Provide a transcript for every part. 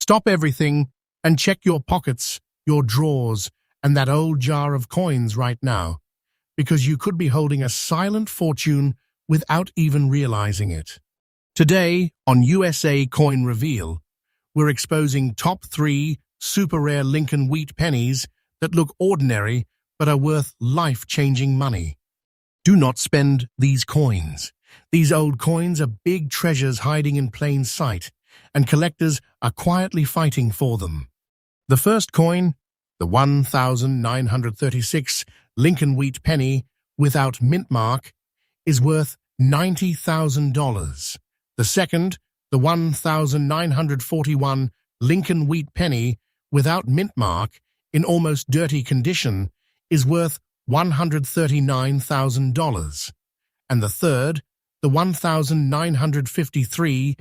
Stop everything and check your pockets, your drawers, and that old jar of coins right now, because you could be holding a silent fortune without even realizing it. Today, on USA Coin Reveal, we're exposing top 3 super rare Lincoln wheat pennies that look ordinary but are worth life-changing money. Do not spend these coins. These old coins are big treasures hiding in plain sight, and collectors are quietly fighting for them. The first coin, the 1936 Lincoln wheat penny without mint mark, is worth $90,000. The second, the 1941 Lincoln wheat penny without mint mark in almost dirty condition, is worth $139,000. And the third, the 1953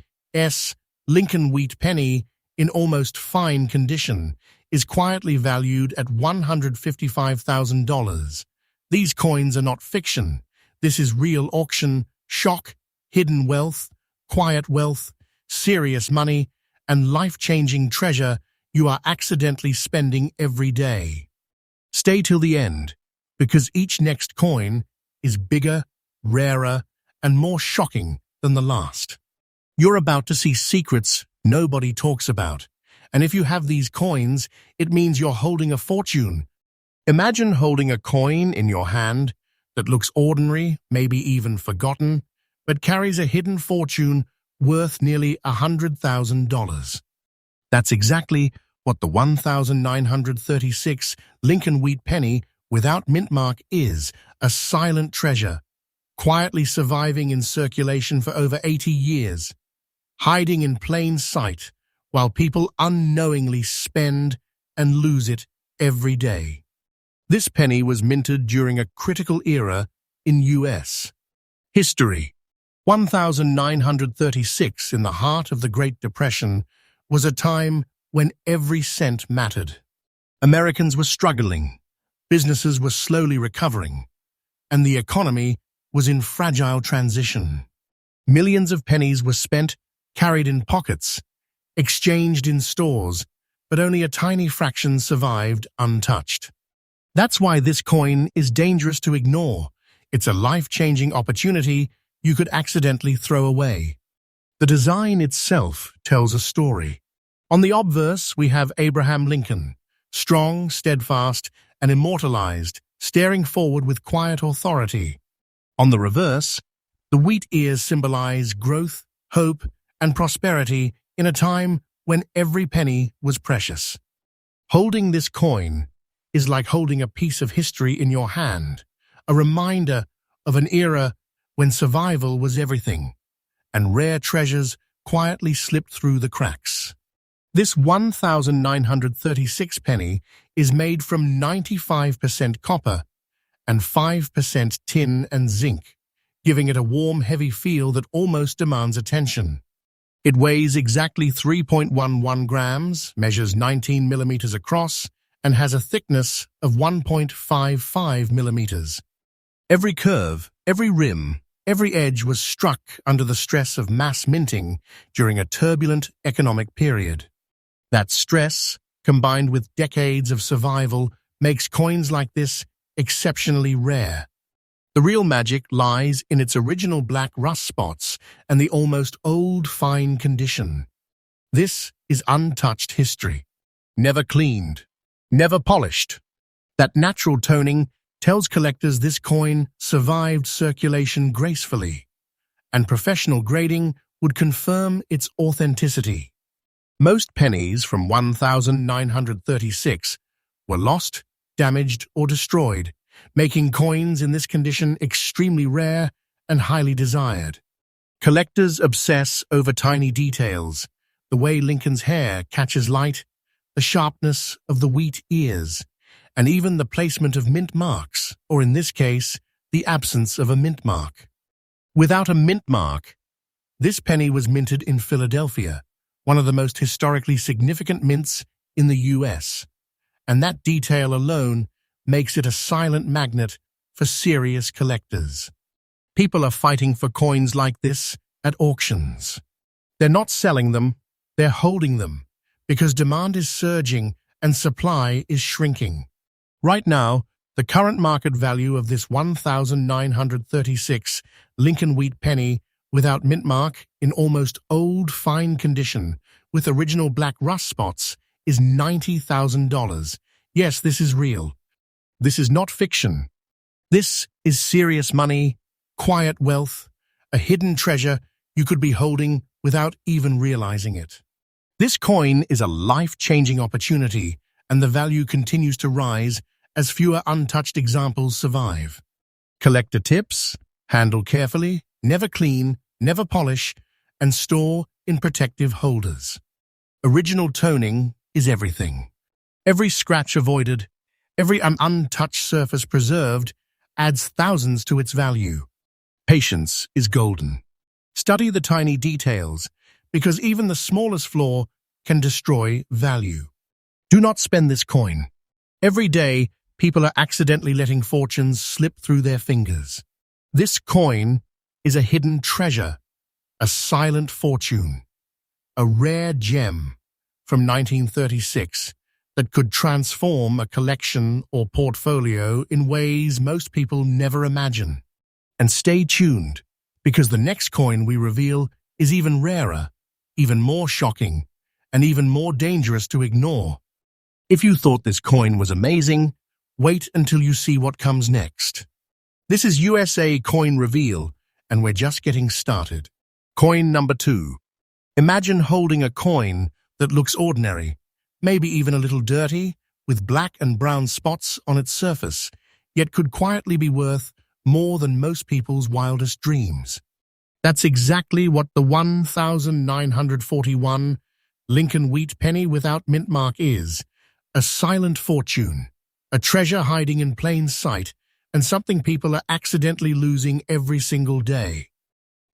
Lincoln wheat penny in almost fine condition, is quietly valued at $155,000. These coins are not fiction. This is real auction, shock, hidden wealth, quiet wealth, serious money, and life-changing treasure you are accidentally spending every day. Stay till the end, because each next coin is bigger, rarer, and more shocking than the last. You're about to see secrets nobody talks about, and if you have these coins, it means you're holding a fortune. Imagine holding a coin in your hand that looks ordinary, maybe even forgotten, but carries a hidden fortune worth nearly $100,000. That's exactly what the 1936 Lincoln wheat penny without mint mark is, a silent treasure, quietly surviving in circulation for over 80 years, hiding in plain sight while people unknowingly spend and lose it every day. This penny was minted during a critical era in U.S. history. 1936, in the heart of the Great Depression, was a time when every cent mattered. Americans were struggling, businesses were slowly recovering, and the economy was in fragile transition. Millions of pennies were spent, carried in pockets, exchanged in stores, but only a tiny fraction survived untouched. That's why this coin is dangerous to ignore. It's a life-changing opportunity you could accidentally throw away. The design itself tells a story. On the obverse, we have Abraham Lincoln, strong, steadfast, and immortalized, staring forward with quiet authority. On the reverse, the wheat ears symbolize growth, hope, and prosperity in a time when every penny was precious. Holding this coin is like holding a piece of history in your hand, a reminder of an era when survival was everything, and rare treasures quietly slipped through the cracks. This 1936 penny is made from 95% copper and 5% tin and zinc, giving it a warm, heavy feel that almost demands attention. It weighs exactly 3.11 grams, measures 19 millimeters across, and has a thickness of 1.55 millimeters. Every curve, every rim, every edge was struck under the stress of mass minting during a turbulent economic period. That stress, combined with decades of survival, makes coins like this exceptionally rare. The real magic lies in its original black rust spots and the almost old fine condition. This is untouched history, never cleaned, never polished. That natural toning tells collectors this coin survived circulation gracefully, and professional grading would confirm its authenticity. Most pennies from 1936 were lost, damaged, or destroyed, making coins in this condition extremely rare and highly desired. Collectors obsess over tiny details, the way Lincoln's hair catches light, the sharpness of the wheat ears, and even the placement of mint marks, or in this case, the absence of a mint mark. Without a mint mark, this penny was minted in Philadelphia, one of the most historically significant mints in the U.S., and that detail alone makes it a silent magnet for serious collectors. People are fighting for coins like this at auctions. They're not selling them, they're holding them, because demand is surging and supply is shrinking. Right now, the current market value of this 1,936 Lincoln wheat penny without mint mark in almost old, fine condition with original black rust spots is $90,000. Yes, this is real. This is not fiction. This is serious money, quiet wealth, a hidden treasure you could be holding without even realizing it. This coin is a life-changing opportunity, and the value continues to rise as fewer untouched examples survive. Collector tips: handle carefully, never clean, never polish, and store in protective holders. Original toning is everything. Every scratch avoided, every untouched surface preserved adds thousands to its value. Patience is golden. Study the tiny details, because even the smallest flaw can destroy value. Do not spend this coin. Every day, people are accidentally letting fortunes slip through their fingers. This coin is a hidden treasure, a silent fortune, a rare gem from 1936 that could transform a collection or portfolio in ways most people never imagine. And stay tuned, because the next coin we reveal is even rarer, even more shocking, and even more dangerous to ignore. If you thought this coin was amazing, wait until you see what comes next. This is USA Coin Reveal, and we're just getting started. Coin number 2. Imagine holding a coin that looks ordinary, maybe even a little dirty, with black and brown spots on its surface, yet could quietly be worth more than most people's wildest dreams. That's exactly what the 1,941 Lincoln wheat penny without mint mark is: a silent fortune, a treasure hiding in plain sight, and something people are accidentally losing every single day.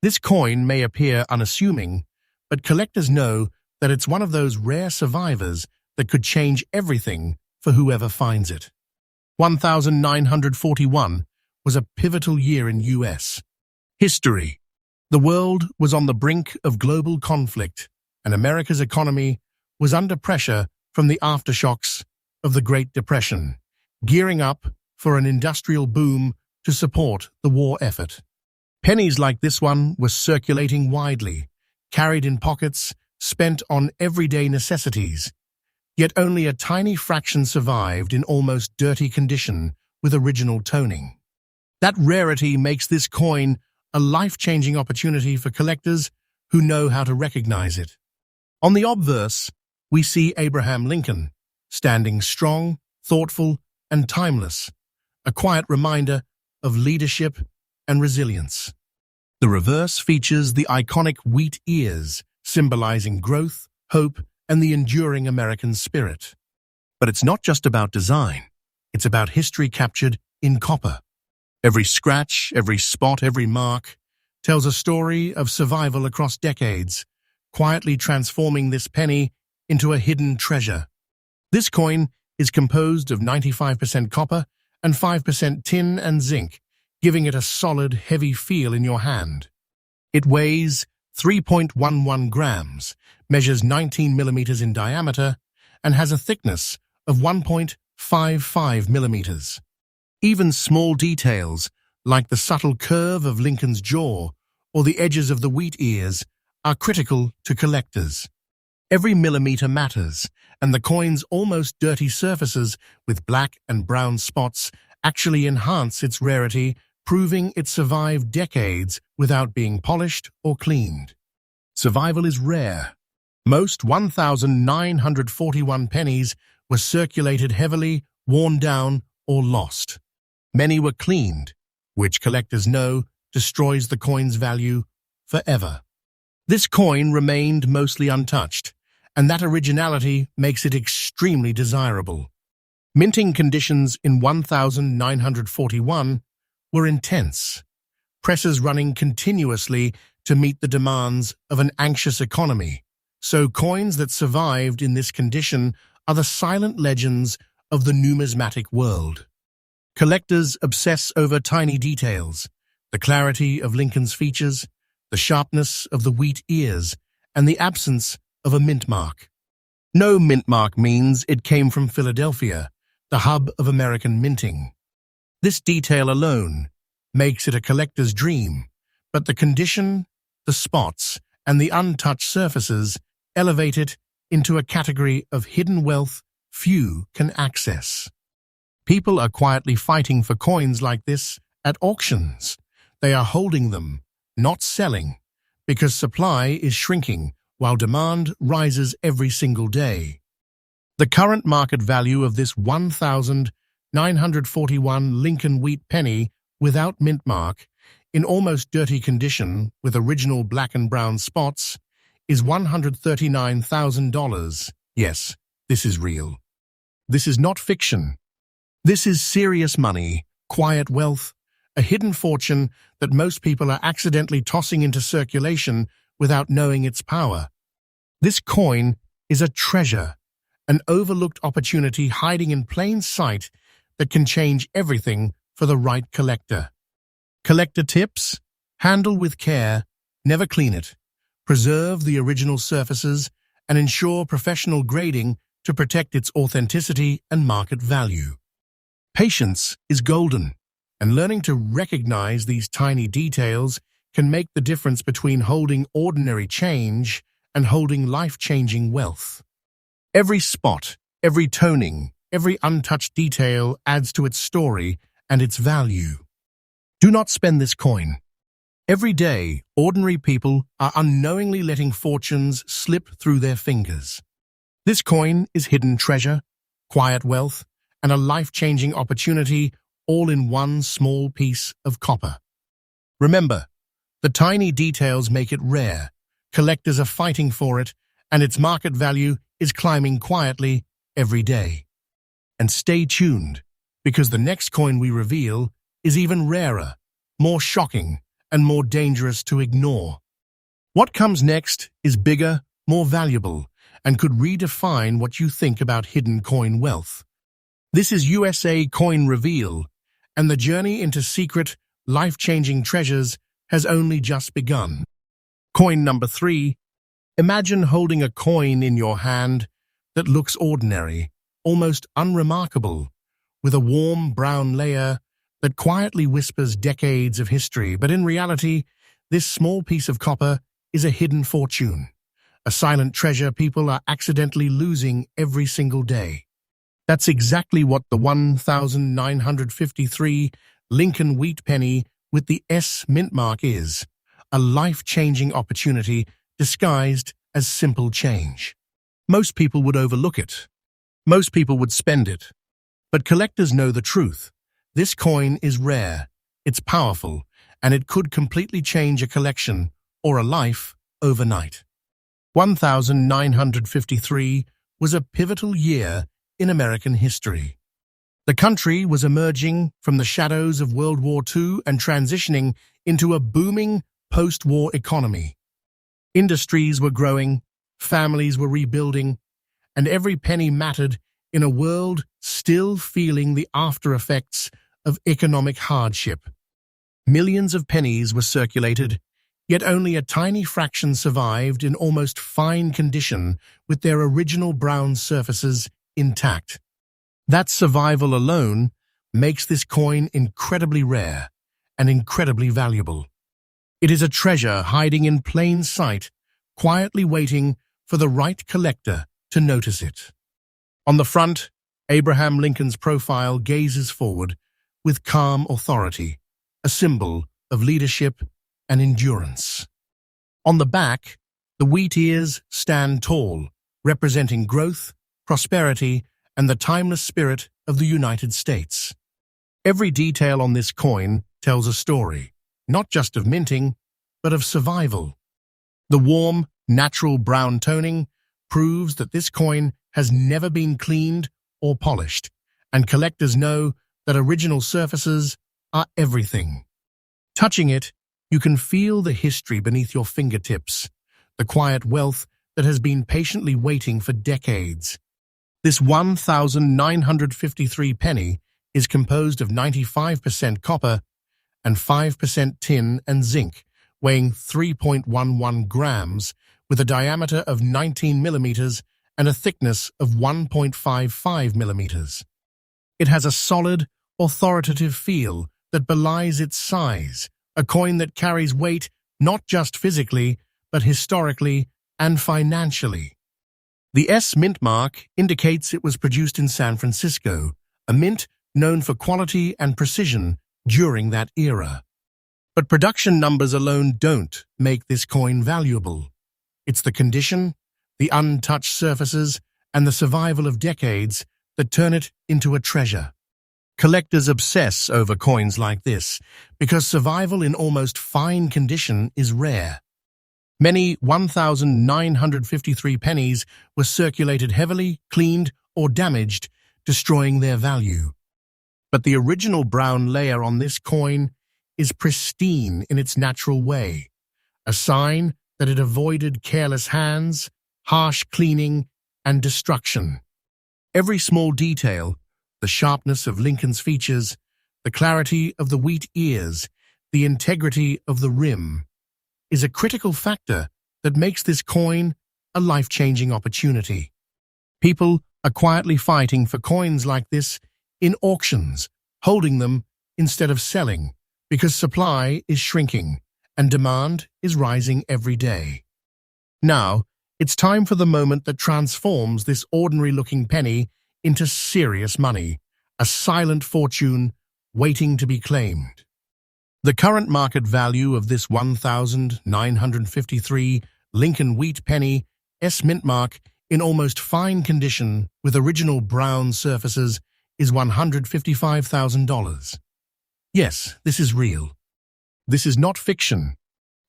This coin may appear unassuming, but collectors know that it's one of those rare survivors that could change everything for whoever finds it. 1941 was a pivotal year in U.S. history. The world was on the brink of global conflict, and America's economy was under pressure from the aftershocks of the Great Depression, gearing up for an industrial boom to support the war effort. Pennies like this one were circulating widely, carried in pockets, spent on everyday necessities. Yet only a tiny fraction survived in almost dirty condition with original toning. That rarity makes this coin a life-changing opportunity for collectors who know how to recognize it. On the obverse, we see Abraham Lincoln, standing strong, thoughtful, and timeless, a quiet reminder of leadership and resilience. The reverse features the iconic wheat ears, symbolizing growth, hope, and the enduring American spirit. But it's not just about design. It's about history captured in copper. Every scratch, every spot, every mark tells a story of survival across decades, quietly transforming this penny into a hidden treasure. This coin is composed of 95% copper and 5% tin and zinc, giving it a solid, heavy feel in your hand. It weighs 3.11 grams, measures 19 millimeters in diameter, and has a thickness of 1.55 millimeters. Even small details, like the subtle curve of Lincoln's jaw or the edges of the wheat ears, are critical to collectors. Every millimeter matters, and the coin's almost dirty surfaces with black and brown spots actually enhance its rarity, proving it survived decades without being polished or cleaned. Survival is rare. Most 1,941 pennies were circulated heavily, worn down, or lost. Many were cleaned, which collectors know destroys the coin's value forever. This coin remained mostly untouched, and that originality makes it extremely desirable. Minting conditions in 1941 were intense, presses running continuously to meet the demands of an anxious economy. So coins that survived in this condition are the silent legends of the numismatic world. Collectors obsess over tiny details, the clarity of Lincoln's features, the sharpness of the wheat ears, and the absence of a mint mark. No mint mark means it came from Philadelphia, the hub of American minting. This detail alone makes it a collector's dream, but the condition, the spots, and the untouched surfaces elevate it into a category of hidden wealth few can access. People are quietly fighting for coins like this at auctions. They are holding them, not selling, because supply is shrinking while demand rises every single day. The current market value of this 1,941 Lincoln wheat penny without mint mark, in almost dirty condition with original black and brown spots, is $139,000. Yes, this is real. This is not fiction. This is serious money, quiet wealth, a hidden fortune that most people are accidentally tossing into circulation without knowing its power. This coin is a treasure, an overlooked opportunity hiding in plain sight that can change everything for the right collector. Collector tips: handle with care, never clean it, preserve the original surfaces, and ensure professional grading to protect its authenticity and market value. Patience is golden, and learning to recognize these tiny details can make the difference between holding ordinary change and holding life-changing wealth. Every spot, every toning, every untouched detail adds to its story and its value. Do not spend this coin. Every day, ordinary people are unknowingly letting fortunes slip through their fingers. This coin is hidden treasure, quiet wealth, and a life-changing opportunity all in one small piece of copper. Remember, the tiny details make it rare. Collectors are fighting for it, and its market value is climbing quietly every day. And stay tuned, because the next coin we reveal is even rarer, more shocking, and more dangerous to ignore. What comes next is bigger, more valuable, and could redefine what you think about hidden coin wealth. This is USA Coin Reveal, and the journey into secret, life-changing treasures has only just begun. Coin number 3. Imagine holding a coin in your hand that looks ordinary, almost unremarkable, with a warm brown layer that quietly whispers decades of history. But in reality, this small piece of copper is a hidden fortune, a silent treasure people are accidentally losing every single day. That's exactly what the 1,953 Lincoln wheat penny with the S mint mark is, a life-changing opportunity disguised as simple change. Most people would overlook it. Most people would spend it. But collectors know the truth. This coin is rare, it's powerful, and it could completely change a collection or a life overnight. 1953 was a pivotal year in American history. The country was emerging from the shadows of World War II and transitioning into a booming post-war economy. Industries were growing, families were rebuilding, and every penny mattered in a world still feeling the after-effects of economic hardship. Millions of pennies were circulated, yet only a tiny fraction survived in almost fine condition with their original brown surfaces intact. That survival alone makes this coin incredibly rare and incredibly valuable. It is a treasure hiding in plain sight, quietly waiting for the right collector to notice it. On the front, Abraham Lincoln's profile gazes forward with calm authority, a symbol of leadership and endurance. On the back, the wheat ears stand tall, representing growth, prosperity, and the timeless spirit of the United States. Every detail on this coin tells a story, not just of minting, but of survival. The warm, natural brown toning proves that this coin has never been cleaned or polished, and collectors know that original surfaces are everything. Touching it, you can feel the history beneath your fingertips, the quiet wealth that has been patiently waiting for decades. This 1,953 penny is composed of 95% copper and 5% tin and zinc, weighing 3.11 grams, with a diameter of 19 millimeters and a thickness of 1.55 millimeters. It has a solid, authoritative feel that belies its size, a coin that carries weight not just physically, but historically and financially. The S mint mark indicates it was produced in San Francisco, a mint known for quality and precision during that era. But production numbers alone don't make this coin valuable. It's the condition, the untouched surfaces, and the survival of decades that turn it into a treasure. Collectors obsess over coins like this because survival in almost fine condition is rare. Many 1,953 pennies were circulated heavily, cleaned, or damaged, destroying their value. But the original brown layer on this coin is pristine in its natural way, a sign that it avoided careless hands, harsh cleaning, and destruction. Every small detail, the sharpness of Lincoln's features, the clarity of the wheat ears, the integrity of the rim, is a critical factor that makes this coin a life-changing opportunity. People are quietly fighting for coins like this in auctions, holding them instead of selling, because supply is shrinking and demand is rising every day. Now, it's time for the moment that transforms this ordinary-looking penny into serious money, a silent fortune waiting to be claimed. The current market value of this 1,953 Lincoln wheat penny S mint mark in almost fine condition with original brown surfaces is $155,000. Yes, this is real. This is not fiction.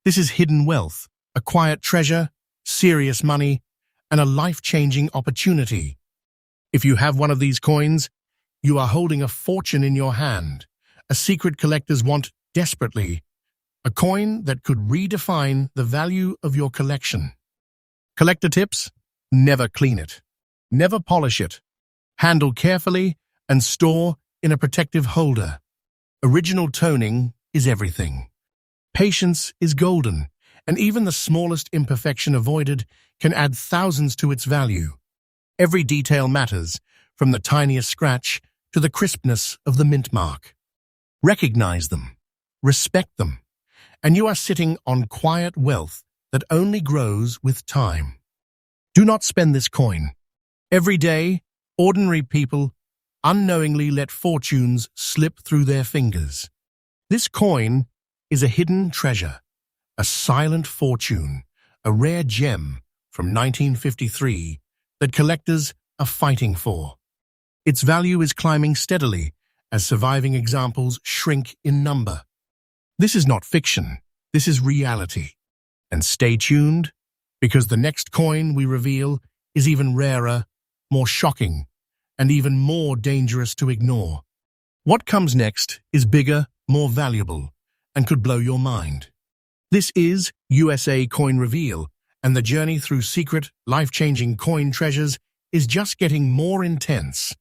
This is hidden wealth, a quiet treasure, serious money, and a life-changing opportunity. If you have one of these coins, you are holding a fortune in your hand, a secret collectors want desperately, a coin that could redefine the value of your collection. Collector tips: never clean it, never polish it, handle carefully, and store in a protective holder. Original toning is everything. Patience is golden, and even the smallest imperfection avoided can add thousands to its value. Every detail matters, from the tiniest scratch to the crispness of the mint mark. Recognize them, respect them, and you are sitting on quiet wealth that only grows with time. Do not spend this coin. Every day, ordinary people unknowingly let fortunes slip through their fingers. This coin is a hidden treasure, a silent fortune, a rare gem from 1953 that collectors are fighting for. Its value is climbing steadily as surviving examples shrink in number. This is not fiction, this is reality. And stay tuned, because the next coin we reveal is even rarer, more shocking, and even more dangerous to ignore. What comes next is bigger, more valuable, and could blow your mind. This is USA Coin Reveal, and the journey through secret, life-changing coin treasures is just getting more intense.